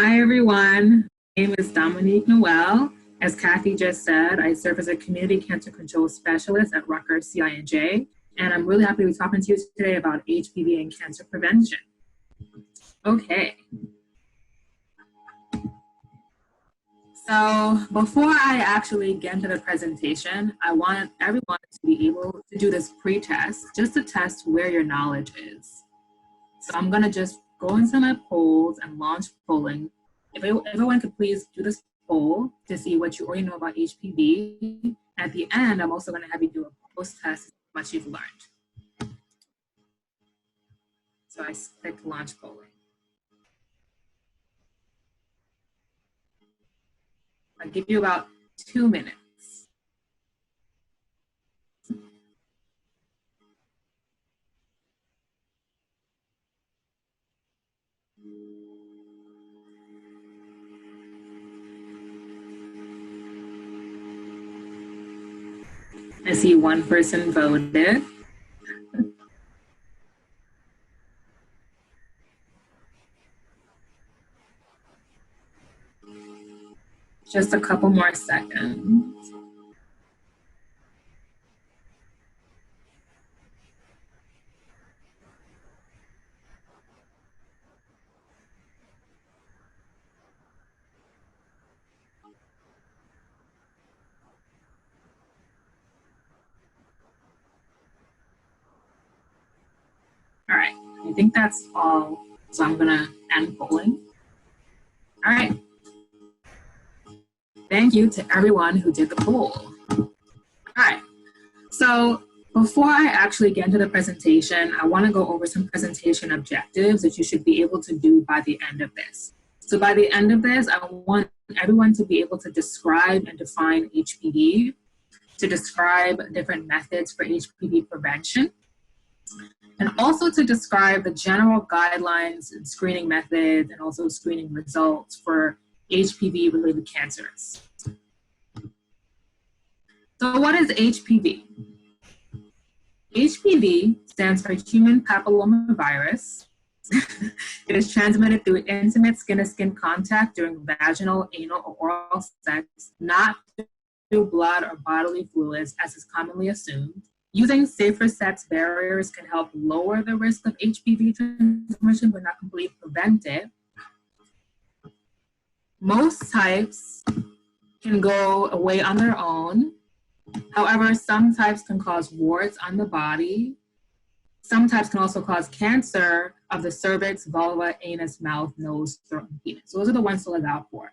Hi, everyone. My name is Domonique Noel. As Kathy just said, I serve as a community cancer control specialist at Rutgers CINJ, and I'm really happy to be talking to you today about HPV and cancer prevention. Okay. So before I actually get into the presentation, I want everyone to be able to do this pre-test just to test where your knowledge is. So I'm going to just go into my polls and launch polling. If everyone could please do this poll to see what you already know about HPV. At the end, I'm also going to have you do a post-test to see how much you've learned. So I click launch polling. I'll give you about 2 minutes. I see one person voted. Just a couple more seconds. All right, I think that's all. So I'm gonna end polling. All right. Thank you to everyone who did the poll. All right, so before I actually get into the presentation, I wanna go over some presentation objectives that you should be able to do by the end of this. So by the end of this, I want everyone to be able to describe and define HPV, to describe different methods for HPV prevention, and also to describe the general guidelines and screening methods and also screening results for HPV-related cancers. So what is HPV? HPV stands for Human Papillomavirus. It is transmitted through intimate skin-to-skin contact during vaginal, anal, or oral sex, not through blood or bodily fluids, as is commonly assumed. Using safer sex barriers can help lower the risk of HPV transmission, but not completely prevent it. Most types can go away on their own. However, some types can cause warts on the body. Some types can also cause cancer of the cervix, vulva, anus, mouth, nose, throat, and penis. So those are the ones to look out for.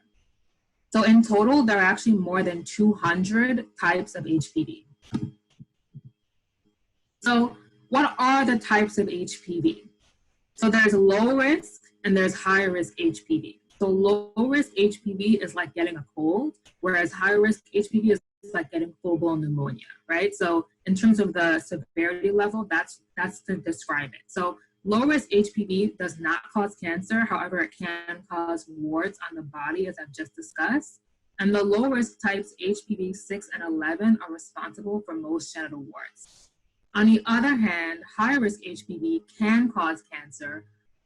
So in total, there are actually more than 200 types of HPV. So what are the types of HPV? So there's low risk and there's high risk HPV. So low risk HPV is like getting a cold, whereas high risk HPV is like getting full-blown pneumonia, right? So in terms of the severity level, that's to describe it. So low risk HPV does not cause cancer. However, it can cause warts on the body, as I've just discussed. And the low risk types, HPV 6 and 11, are responsible for most genital warts. On the other hand, high risk HPV can cause cancer,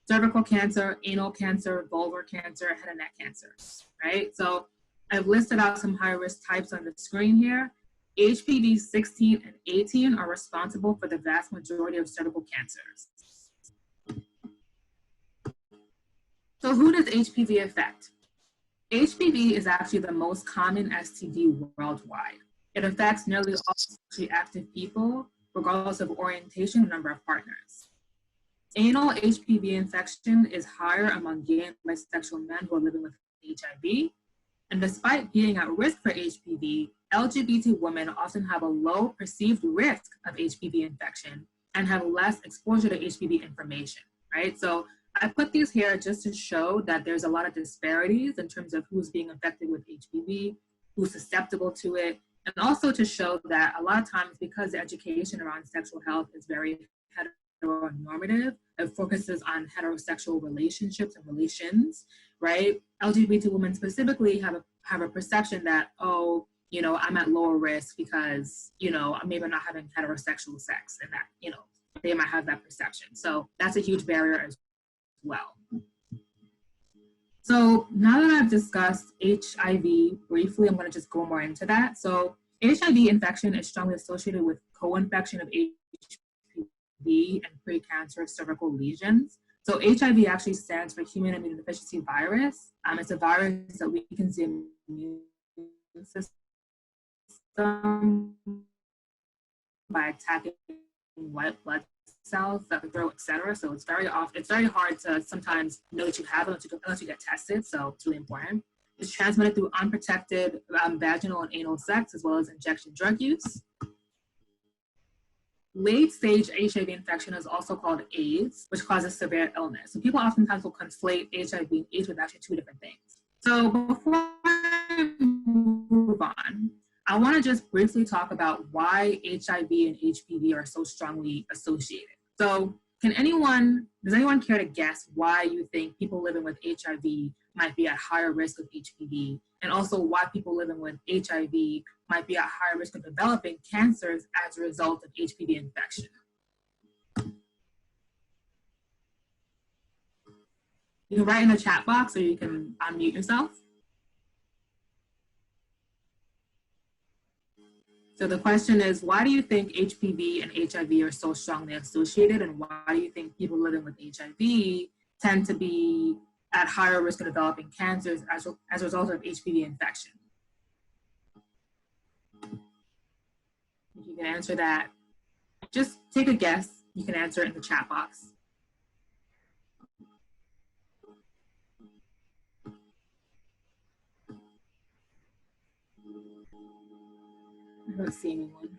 cervical cancer, anal cancer, vulvar cancer, head and neck cancers, right? So I've listed out some high risk types on the screen here. HPV 16 and 18 are responsible for the vast majority of cervical cancers. So who does HPV affect? HPV is actually the most common STD worldwide. It affects nearly all sexually active people, regardless of orientation and number of partners. Anal HPV infection is higher among gay and bisexual men who are living with HIV. And despite being at risk for HPV, LGBT women often have a low perceived risk of HPV infection and have less exposure to HPV information, right? So I put these here just to show that there's a lot of disparities in terms of who's being affected with HPV, who's susceptible to it, and also to show that a lot of times, because the education around sexual health is very heteronormative, it focuses on heterosexual relationships and relations, right? LGBT women specifically have a perception that, oh, you know, I'm at lower risk because, you know, maybe I'm not having heterosexual sex, and that, you know, they might have that perception. So that's a huge barrier as well. So now that I've discussed HIV briefly, I'm going to just go more into that. So HIV infection is strongly associated with co-infection of HPV and precancerous cervical lesions. So HIV actually stands for human immunodeficiency virus. It's a virus that weakens the immune system by attacking white blood cells, the throat, etc. So it's very hard to sometimes know that you have it unless you get tested. So it's really important. It's transmitted through unprotected vaginal and anal sex, as well as injection drug use. Late-stage HIV infection is also called AIDS, which causes severe illness. So people oftentimes will conflate HIV and AIDS with actually two different things. So before I move on, I want to just briefly talk about why HIV and HPV are so strongly associated. So does anyone care to guess why you think people living with HIV might be at higher risk of HPV, and also why people living with HIV might be at higher risk of developing cancers as a result of HPV infection? You can write in the chat box, or you can unmute yourself. So the question is, why do you think HPV and HIV are so strongly associated, and why do you think people living with HIV tend to be at higher risk of developing cancers as a result of HPV infection? If you can answer that, just take a guess. You can answer it in the chat box. I don't see anyone.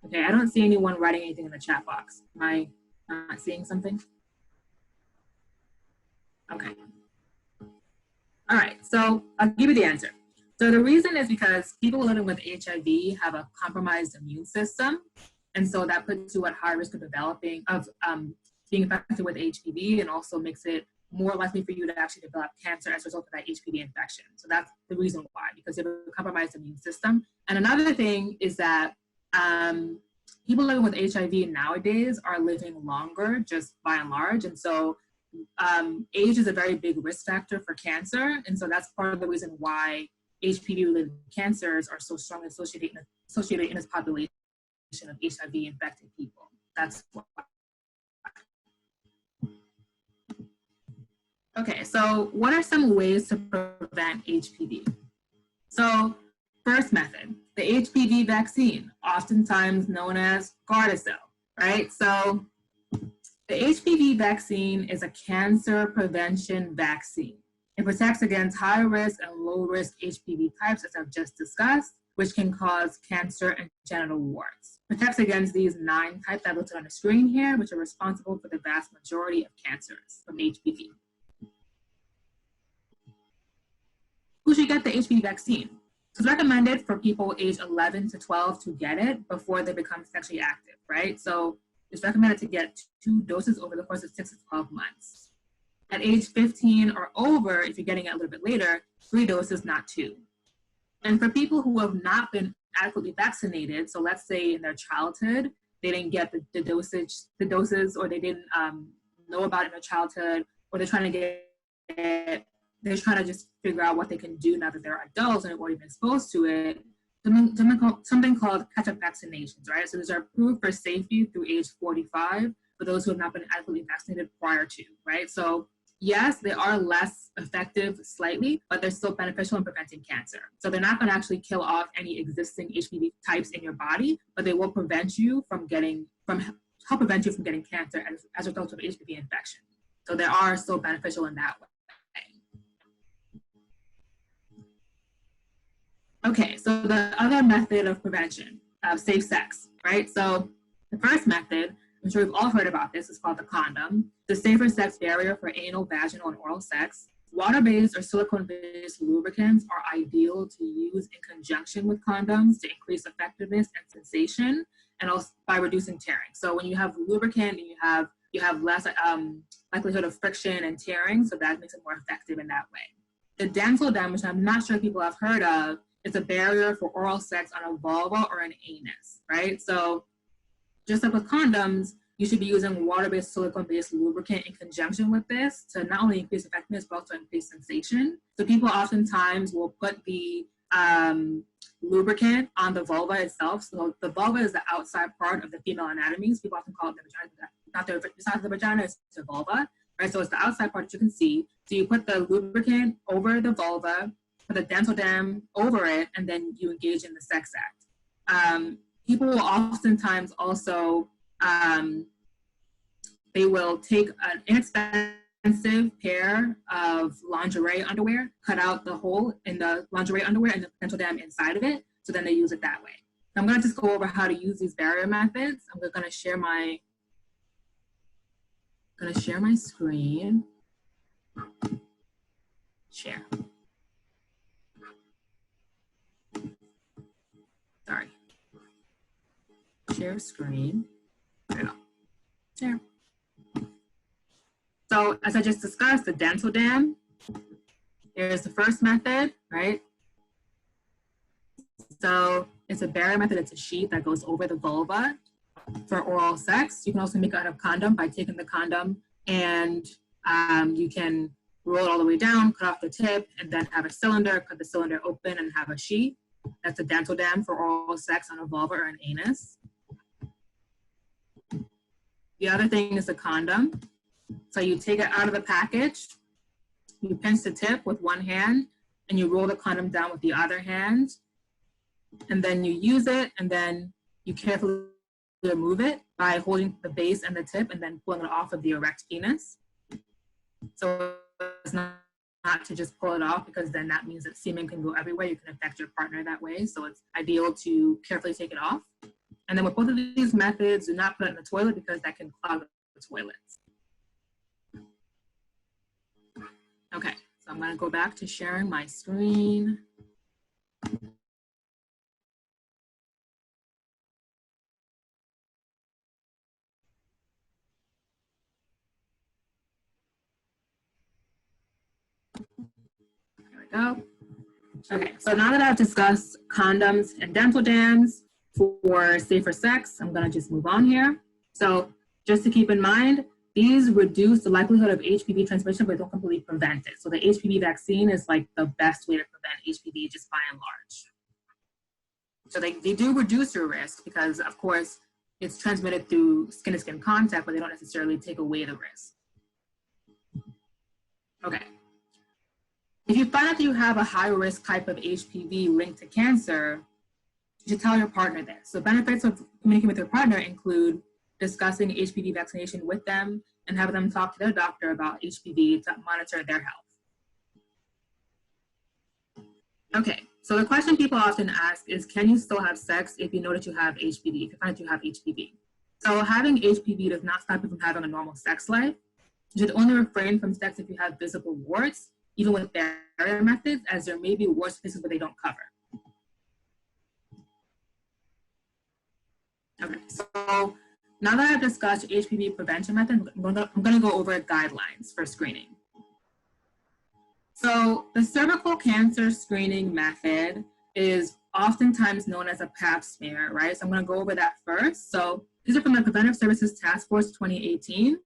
Okay, I don't see anyone writing anything in the chat box. Am I not seeing something? Okay. All right, so I'll give you the answer. So the reason is because people living with HIV have a compromised immune system, and so that puts you at high risk of being infected with HPV, and also makes it more likely for you to actually develop cancer as a result of that HPV infection. So that's the reason why, because you have a compromised immune system. And another thing is that people living with HIV nowadays are living longer, just by and large, and so age is a very big risk factor for cancer, and so that's part of the reason why HPV-related cancers are so strongly associated in this population of HIV-infected people. That's why. Okay, so what are some ways to prevent HPV? So first method, the HPV vaccine, oftentimes known as Gardasil, right? So the HPV vaccine is a cancer prevention vaccine. It protects against high risk and low risk HPV types, as I've just discussed, which can cause cancer and genital warts. Protects against these 9 types I've listed on the screen here, which are responsible for the vast majority of cancers from HPV. Who should get the HPV vaccine? It's recommended for people age 11 to 12 to get it before they become sexually active, right? So it's recommended to get 2 doses over the course of 6 to 12 months. At age 15 or over, if you're getting it a little bit later, 3 doses, not 2. And for people who have not been adequately vaccinated, so let's say in their childhood, they didn't get the doses, or they didn't know about it in their childhood, or they're trying to just figure out what they can do now that they're adults and have already been exposed to it, something called catch-up vaccinations, right? So these are approved for safety through age 45 for those who have not been adequately vaccinated prior to, right? So yes, they are less effective slightly, but they're still beneficial in preventing cancer. So they're not going to actually kill off any existing HPV types in your body, but they will help prevent you from getting cancer as a result of HPV infection. So they are still beneficial in that way. Okay, so the other method of prevention, safe sex, right? So the first method, I'm sure we've all heard about this, is called the condom. The safer sex barrier for anal, vaginal, and oral sex. Water-based or silicone-based lubricants are ideal to use in conjunction with condoms to increase effectiveness and sensation, and also by reducing tearing. So when you have lubricant, you have less likelihood of friction and tearing, so that makes it more effective in that way. The dental dam, which I'm not sure people have heard of, is a barrier for oral sex on a vulva or an anus, right? So just like with condoms, you should be using water-based, silicone-based lubricant in conjunction with this to not only increase effectiveness, but also increase sensation. So people oftentimes will put the lubricant on the vulva itself. So the vulva is the outside part of the female anatomy. So people often call it the vagina. It's not the vagina, it's the vulva, right? So it's the outside part that you can see. So you put the lubricant over the vulva, put the dental dam over it, and then you engage in the sex act. People will oftentimes also they will take an inexpensive pair of lingerie underwear, cut out the hole in the lingerie underwear and the dental dam inside of it, so then they use it that way. So I'm gonna just go over how to use these barrier methods. I'm gonna share my screen. Share. Sorry. Share screen. There we go. Share. So as I just discussed, the dental dam, here's the first method, right? So it's a barrier method, it's a sheet that goes over the vulva for oral sex. You can also make it out of condom by taking the condom and you can roll it all the way down, cut off the tip, and then have a cylinder, cut the cylinder open and have a sheet. That's a dental dam for oral sex on a vulva or an anus. The other thing is a condom. So you take it out of the package, you pinch the tip with one hand, and you roll the condom down with the other hand, and then you use it, and then you carefully remove it by holding the base and the tip and then pulling it off of the erect penis. So it's not to just pull it off, because then that means that semen can go everywhere. You can affect your partner that way. So it's ideal to carefully take it off. And then with both of these methods, do not put it in the toilet because that can clog the toilets. Okay, so I'm gonna go back to sharing my screen. There we go. Okay, so now that I've discussed condoms and dental dams for safer sex, I'm gonna just move on here. So just to keep in mind, these reduce the likelihood of HPV transmission, but don't completely prevent it. So the HPV vaccine is like the best way to prevent HPV just by and large. So they do reduce your risk because, of course, it's transmitted through skin-to-skin contact, but they don't necessarily take away the risk. Okay. If you find out that you have a high-risk type of HPV linked to cancer, you should tell your partner this. So benefits of communicating with your partner include discussing HPV vaccination with them and having them talk to their doctor about HPV to monitor their health. Okay, so the question people often ask is, can you still have sex if you know that you have HPV, if you find that you have HPV? So having HPV does not stop you from having a normal sex life. You should only refrain from sex if you have visible warts, even with barrier methods, as there may be warts places where they don't cover. Okay, so now that I've discussed HPV prevention methods, I'm going to go over guidelines for screening. So the cervical cancer screening method is oftentimes known as a pap smear, right? So I'm going to go over that first. So these are from the Preventive Services Task Force 2018.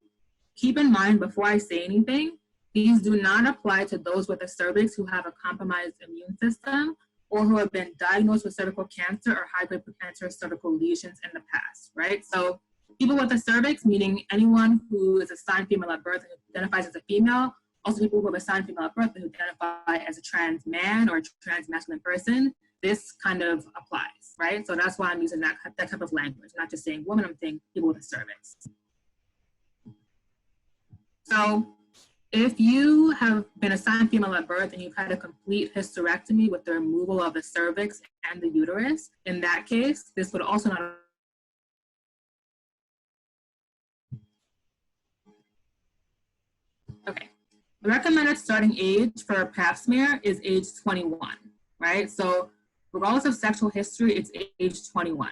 Keep in mind, before I say anything, these do not apply to those with a cervix who have a compromised immune system or who have been diagnosed with cervical cancer or high-grade precancerous cervical lesions in the past, right? So people with a cervix, meaning anyone who is assigned female at birth and identifies as a female, also people who have assigned female at birth and who identify as a trans man or a trans masculine person, this kind of applies, right? So that's why I'm using that type of language, not just saying woman, I'm saying people with a cervix. So if you have been assigned female at birth and you've had a complete hysterectomy with the removal of the cervix and the uterus, in that case, this would also not. Okay, the recommended starting age for a pap smear is age 21, right? So regardless of sexual history, it's age 21.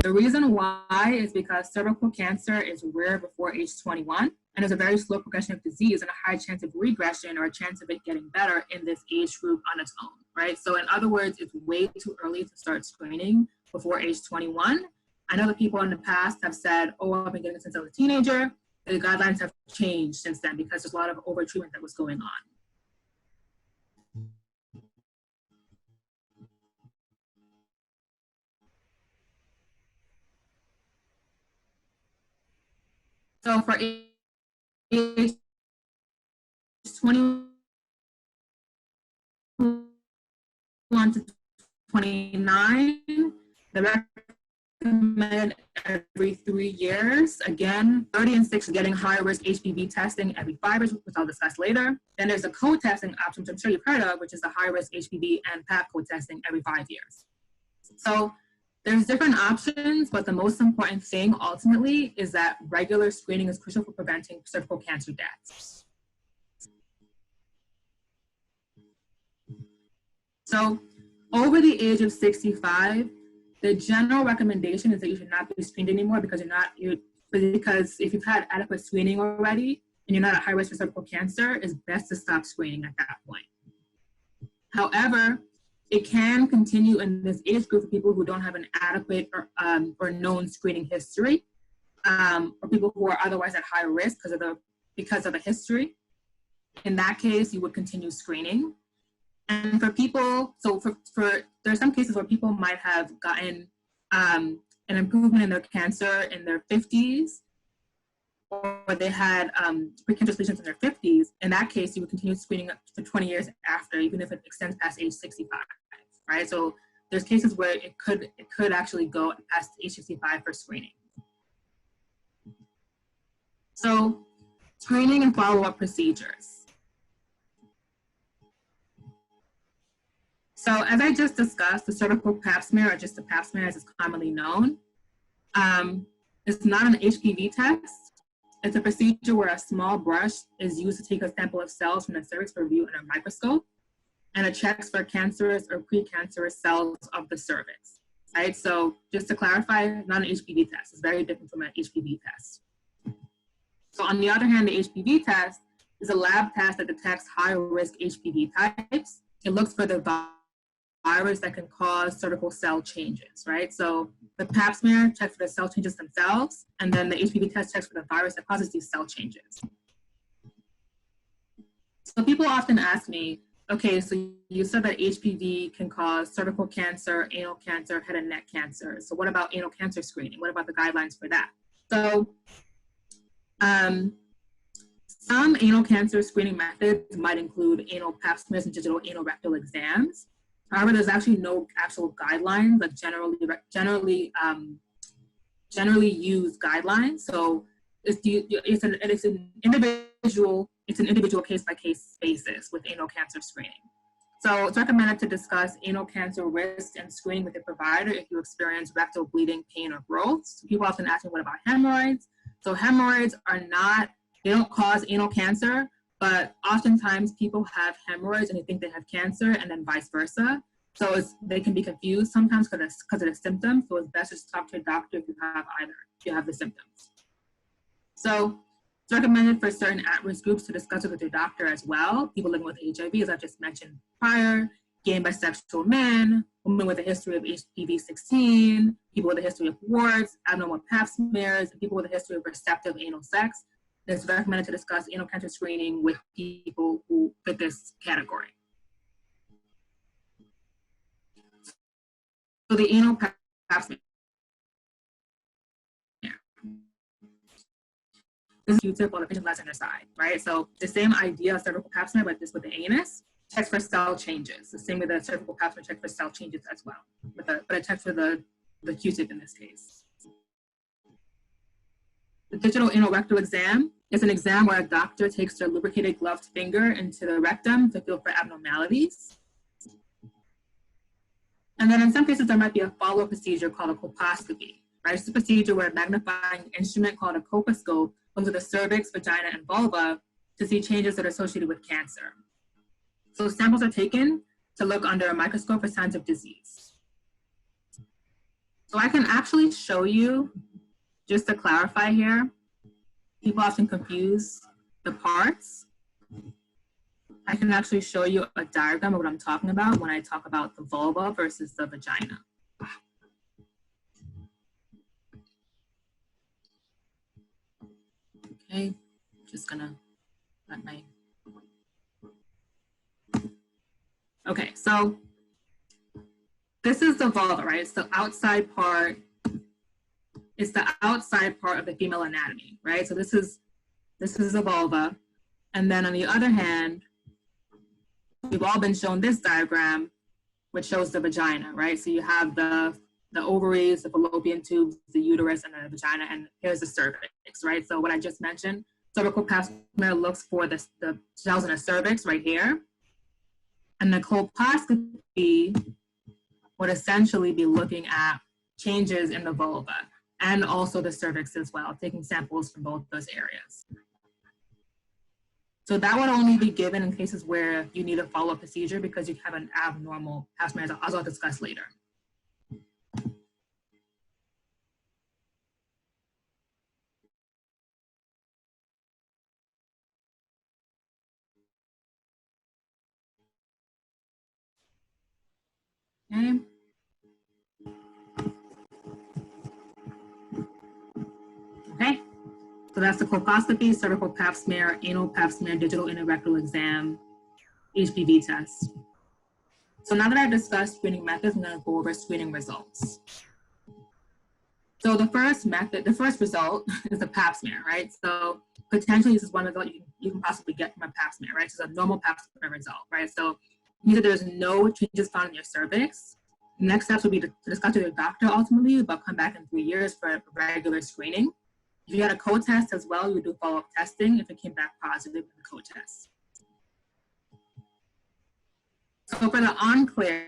The reason why is because cervical cancer is rare before age 21, and there's a very slow progression of disease and a high chance of regression or a chance of it getting better in this age group on its own, right? So in other words, it's way too early to start screening before age 21. I know that people in the past have said, oh, I've been getting it since I was a teenager. The guidelines have changed since then because there's a lot of overtreatment that was going on. So for age 21 to 29, the recommended every 3 years. Again, 30 and 6 getting high risk HPV testing every 5 years, which I'll discuss later. Then there's a co-testing option, which I'm sure you've heard of, which is the high risk HPV and PAP co-testing every 5 years. So there's different options, but the most important thing ultimately is that regular screening is crucial for preventing cervical cancer deaths. So over the age of 65, the general recommendation is that you should not be screened anymore because because if you've had adequate screening already and you're not at high risk for cervical cancer, it's best to stop screening at that point. However, it can continue in this age group for people who don't have an adequate or known screening history, or people who are otherwise at high risk because of the history. In that case, you would continue screening. And for people, so there are some cases where people might have gotten an improvement in their cancer in their 50s, or they had precancerous lesions in their 50s. In that case, you would continue screening up for 20 years after, even if it extends past age 65, right? So there's cases where it could actually go past age 65 for screening. So screening and follow-up procedures. So as I just discussed, the cervical pap smear, or just the pap smear as it's commonly known, it's not an HPV test. It's a procedure where a small brush is used to take a sample of cells from the cervix for review under a microscope, and it checks for cancerous or precancerous cells of the cervix, right? So just to clarify, not an HPV test. It's very different from an HPV test. So on the other hand, the HPV test is a lab test that detects high-risk HPV types. It looks for the virus that can cause cervical cell changes, right? So the pap smear checks for the cell changes themselves, and then the HPV test checks for the virus that causes these cell changes. So people often ask me, okay, so you said that HPV can cause cervical cancer, anal cancer, head and neck cancer. So what about anal cancer screening? What about the guidelines for that? So some anal cancer screening methods might include anal pap smears and digital anal rectal exams. However, there's actually no actual guidelines, like generally used guidelines. So it's an individual case-by-case basis with anal cancer screening. So it's recommended to discuss anal cancer risks and screening with your provider if you experience rectal bleeding, pain, or growth. So people often ask me, what about hemorrhoids? So hemorrhoids they don't cause anal cancer, but oftentimes people have hemorrhoids and they think they have cancer, and then vice versa. So they can be confused sometimes because of the symptoms. So it's best to talk to a doctor if you have the symptoms. So it's recommended for certain at-risk groups to discuss it with your doctor as well. People living with HIV, as I just mentioned prior, gay and bisexual men, women with a history of HPV-16, people with a history of warts, abnormal pap smears, and people with a history of receptive anal sex. It's recommended to discuss anal cancer screening with people who fit this category. So the anal pap smear. This is Q-tip while the patient lies on their side, right? So the same idea of cervical pap smear, but just with the anus, checks for cell changes. The same with the cervical pap smear checks for cell changes as well, but it checks for the Q-tip in this case. The digital anal rectal exam is an exam where a doctor takes their lubricated gloved finger into the rectum to feel for abnormalities. And then in some cases, there might be a follow-up procedure called a colposcopy, right? It's a procedure where a magnifying instrument called a colposcope goes to the cervix, vagina, and vulva to see changes that are associated with cancer. So samples are taken to look under a microscope for signs of disease. So I can actually show you, just to clarify here, people often confuse the parts. I can actually show you a diagram of what I'm talking about when I talk about the vulva versus the vagina. Okay, just gonna let my, okay, so this is the vulva, right? It's the outside part. It's the outside part of the female anatomy, right? So this is the vulva. And then on the other hand, we've all been shown this diagram, which shows the vagina, right? So you have the ovaries, the fallopian tubes, the uterus, and the vagina, and here's the cervix, right? So what I just mentioned, cervical pap smear looks for the cells in the cervix right here. And the colposcopy would essentially be looking at changes in the vulva and also the cervix as well, taking samples from both those areas. So that would only be given in cases where you need a follow-up procedure because you have an abnormal pap smear, as I'll discuss later. Okay. Okay. So that's the colposcopy, cervical pap smear, anal pap smear, digital rectal exam, HPV test. So now that I've discussed screening methods, I'm going to go over screening results. So the first method, the first result is the pap smear, right? So potentially this is one result you can possibly get from a pap smear, right? So it's a normal pap smear result, right? So either there's no changes found in your cervix. The next steps would be to discuss with your doctor ultimately, but come back in 3 years for regular screening. If you had a co-test as well, you would do follow-up testing if it came back positive in the co-test. So for the unclear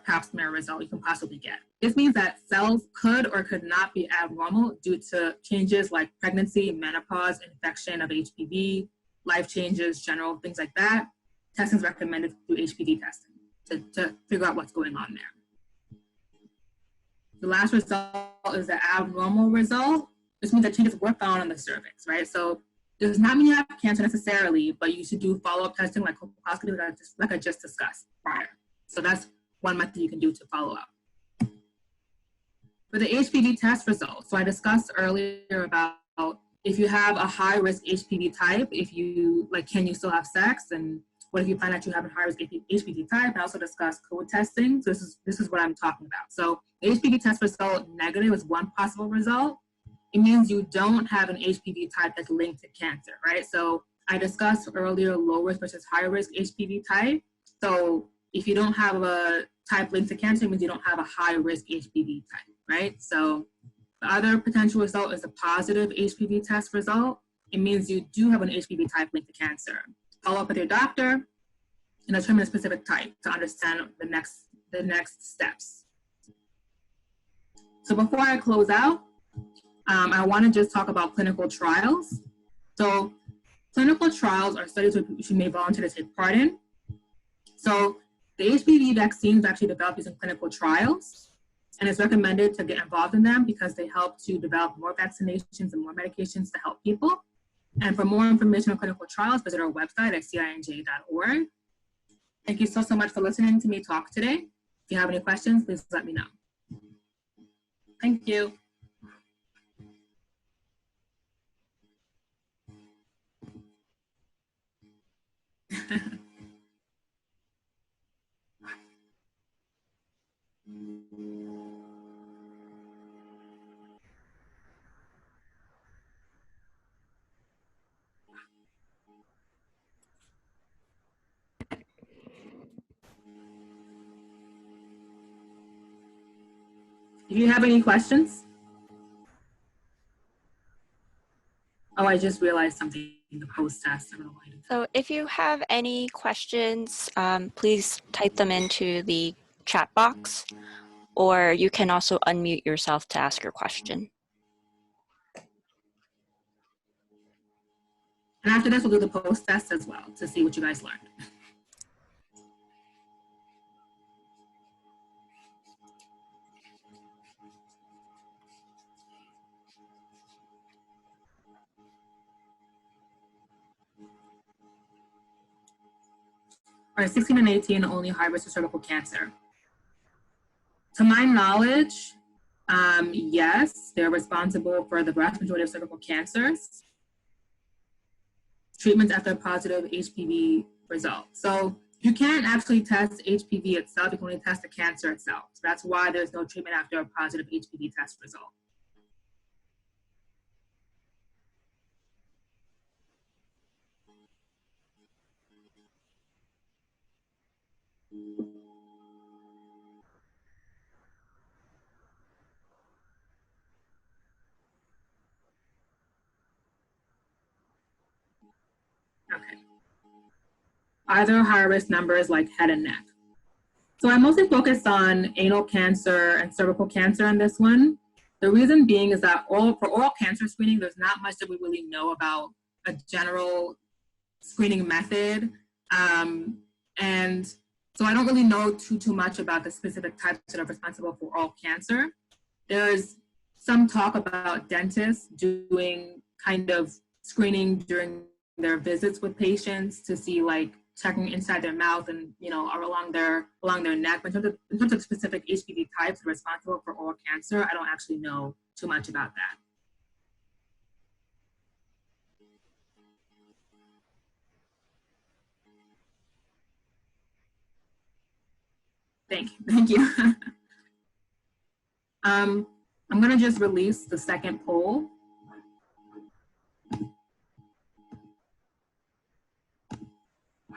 pap smear result you can possibly get, this means that cells could or could not be abnormal due to changes like pregnancy, menopause, infection of HPV, life changes, general things like that. Testing is recommended through HPV testing to figure out what's going on there. The last result is the abnormal result. This means that changes were found on the cervix, right? So it does not mean you have cancer necessarily, but you should do follow-up testing like colposcopy, like I just discussed prior. So that's one method you can do to follow up. For the HPV test results, so I discussed earlier about if you have a high-risk HPV type, if you, like, can you still have sex? And what if you find out you have a high-risk HPV type? I also discussed code testing. So this is what I'm talking about. So the HPV test result negative is one possible result. It means you don't have an HPV type that's linked to cancer, right? So I discussed earlier low risk versus high risk HPV type. So if you don't have a type linked to cancer, it means you don't have a high risk HPV type, right? So the other potential result is a positive HPV test result. It means you do have an HPV type linked to cancer. Follow up with your doctor and determine a specific type to understand the next steps. So before I close out, I want to just talk about clinical trials. So clinical trials are studies which you may volunteer to take part in. So the HPV vaccine is actually developed using clinical trials, and it's recommended to get involved in them because they help to develop more vaccinations and more medications to help people. And for more information on clinical trials, visit our website at cinj.org. Thank you so much for listening to me talk today. If you have any questions, please let me know. Thank you. Do you have any questions? Oh, I just realized something, the post-test. So if you have any questions, please type them into the chat box, or you can also unmute yourself to ask your question. And after this, we'll do the post-test as well to see what you guys learned. All right, 16 and 18, only high risk of cervical cancer. To my knowledge, yes, they're responsible for the vast majority of cervical cancers. treatments after a positive HPV result. So you can't actually test HPV itself, you can only test the cancer itself. So that's why there's no treatment after a positive HPV test result. Okay. Either higher risk numbers like head and neck. So I mostly focused on anal cancer and cervical cancer in this one. The reason being is that for oral cancer screening, there's not much that we really know about a general screening method. And so I don't really know too much about the specific types that are responsible for oral cancer. There's some talk about dentists doing kind of screening during their visits with patients to see, like, checking inside their mouth and, you know, or along their neck. But in terms of specific HPV types that are responsible for oral cancer, I don't actually know too much about that. Thank you. I'm gonna just release the second poll.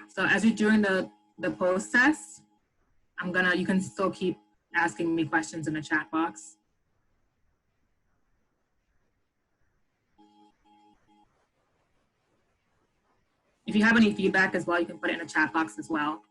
So as you're doing the post test, you can still keep asking me questions in the chat box. If you have any feedback as well, you can put it in the chat box as well.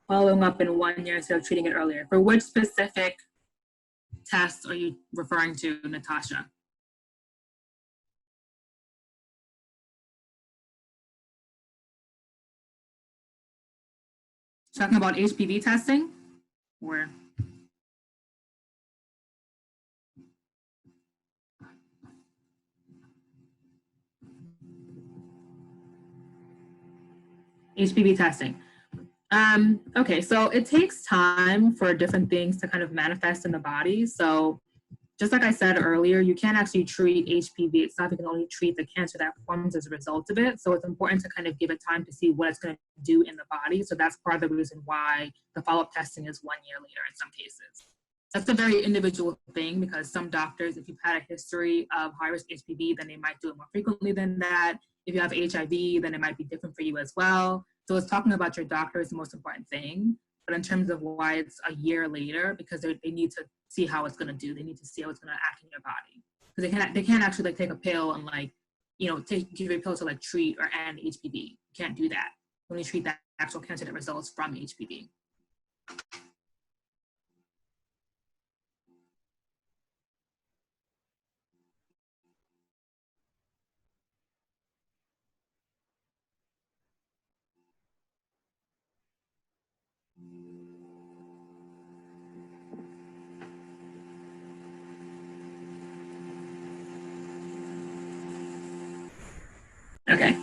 Following up in 1 year instead of treating it earlier. For which specific test are you referring to, Natasha? Talking about HPV testing, or? HPV testing. Okay, so it takes time for different things to kind of manifest in the body. So just like I said earlier, you can't actually treat HPV itself. You can only treat the cancer that forms as a result of it. So it's important to kind of give it time to see what it's going to do in the body. So that's part of the reason why the follow-up testing is 1 year later in some cases. That's a very individual thing, because some doctors, if you've had a history of high-risk HPV, then they might do it more frequently than that. If you have HIV, then it might be different for you as well. So it's talking about your doctor is the most important thing. But in terms of why it's a year later, because they need to see how it's going to do. They need to see how it's going to act in your body. Because they can't actually, like, take a pill and, like, you know, give you a pill to, like, treat or end HPV. You can't do that. You only treat that actual cancer that results from HPV. Okay,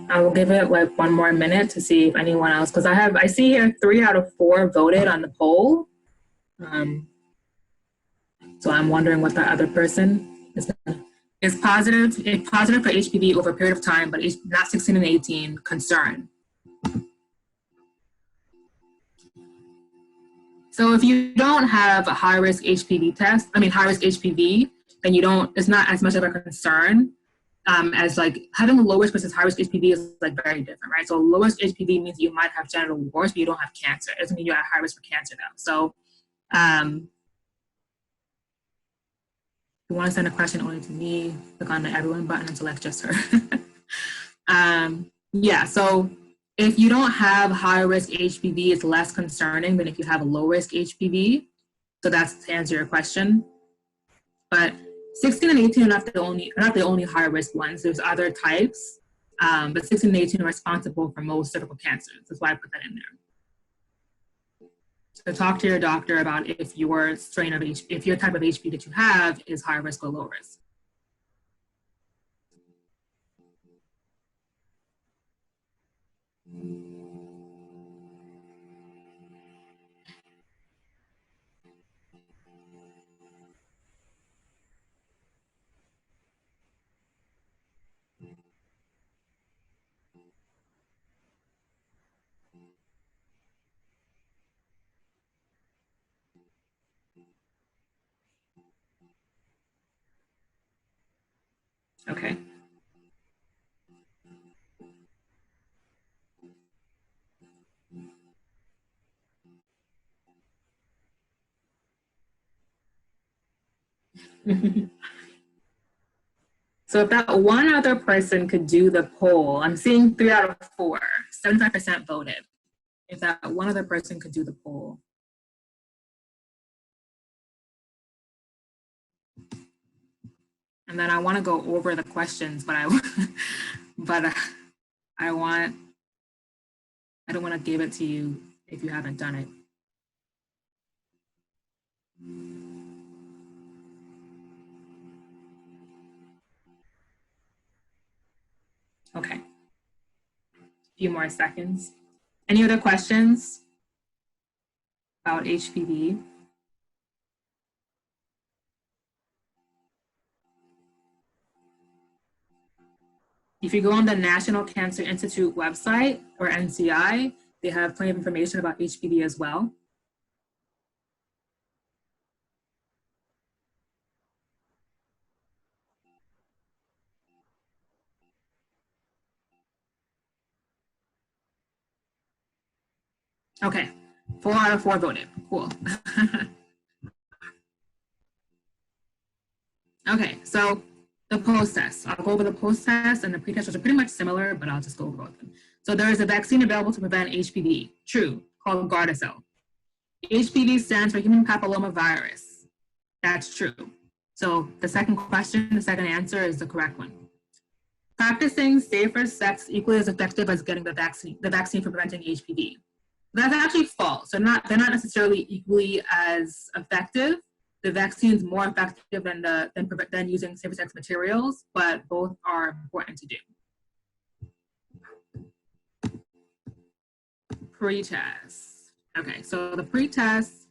I will give it like 1 more minute to see if anyone else, because I see here 3 out of 4 voted on the poll. So I'm wondering what the other person is positive. It's positive for HPV over a period of time, but not 16 and 18, concern. So if you don't have a high-risk HPV test, high-risk HPV, then it's not as much of a concern. as like having a low risk versus high risk HPV is like very different, right? So low risk HPV means you might have genital warts, but you don't have cancer. It doesn't mean you're at high risk for cancer though. So if you want to send a question only to me, click on the everyone button and select just her. Yeah, so if you don't have high risk HPV, it's less concerning than if you have a low risk HPV. So that's to answer your question. But 16 and 18 are not the only high risk ones. There's other types, but 16 and 18 are responsible for most cervical cancers. That's why I put that in there. So talk to your doctor about if your strain of if your type of HPV that you have is high risk or low risk. Okay. So if that one other person could do the poll, I'm seeing 3 out of 4, 75% voted. If that one other person could do the poll. And then I want to go over the questions, but I don't want to give it to you if you haven't done it. Okay. A few more seconds. Any other questions about HPV? If you go on the National Cancer Institute website or NCI, they have plenty of information about HPV as well. Okay, 4 out of 4 voted. Cool. Okay, so the post-test. I'll go over the post-test and the pre-test, which are pretty much similar, but I'll just go over both of them. So there is a vaccine available to prevent HPV, true, called Gardasil. HPV stands for Human Papillomavirus. That's true. So the second question, the second answer is the correct one. Practicing safer sex equally as effective as getting the vaccine for preventing HPV. That's actually false. They're not necessarily equally as effective. The vaccine is more effective than using safer sex materials, but both are important to do. Pre-test. Okay, so the pre-test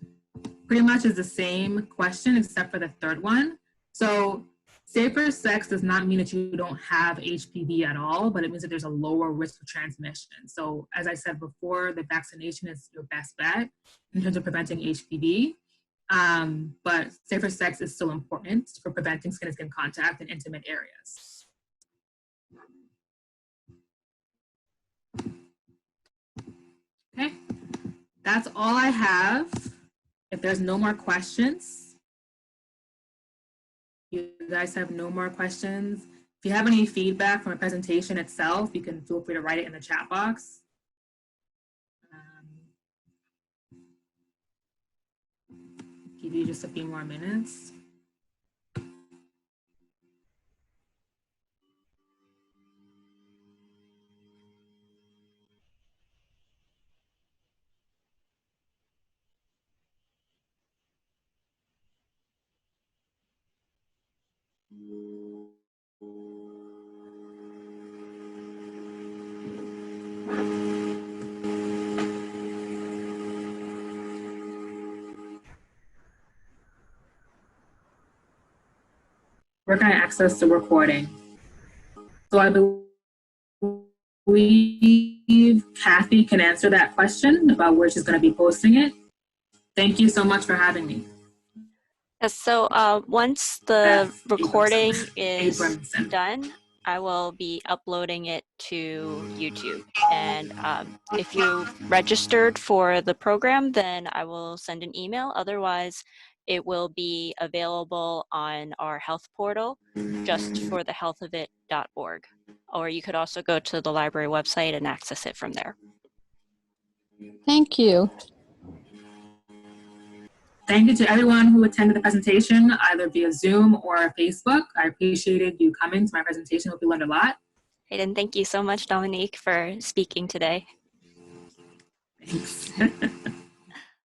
pretty much is the same question except for the third one. So safer sex does not mean that you don't have HPV at all, but it means that there's a lower risk of transmission. So as I said before, the vaccination is your best bet in terms of preventing HPV. But safer sex is still important for preventing skin-to-skin contact in intimate areas. Okay, that's all I have. If there's no more questions, you guys have no more questions. If you have any feedback from the presentation itself, you can feel free to write it in the chat box. Give you just a few more minutes. We're going to access the recording. So I believe Kathy can answer that question about where she's going to be posting it. Thank you so much for having me. So once the recording is done, I will be uploading it to YouTube. And if you registered for the program, then I will send an email. Otherwise, it will be available on our health portal just for the healthofit.org. Or you could also go to the library website and access it from there. Thank you. Thank you to everyone who attended the presentation, either via Zoom or Facebook. I appreciated you coming to my presentation. Hope you learned a lot. And thank you so much, Dominique, for speaking today. Thanks.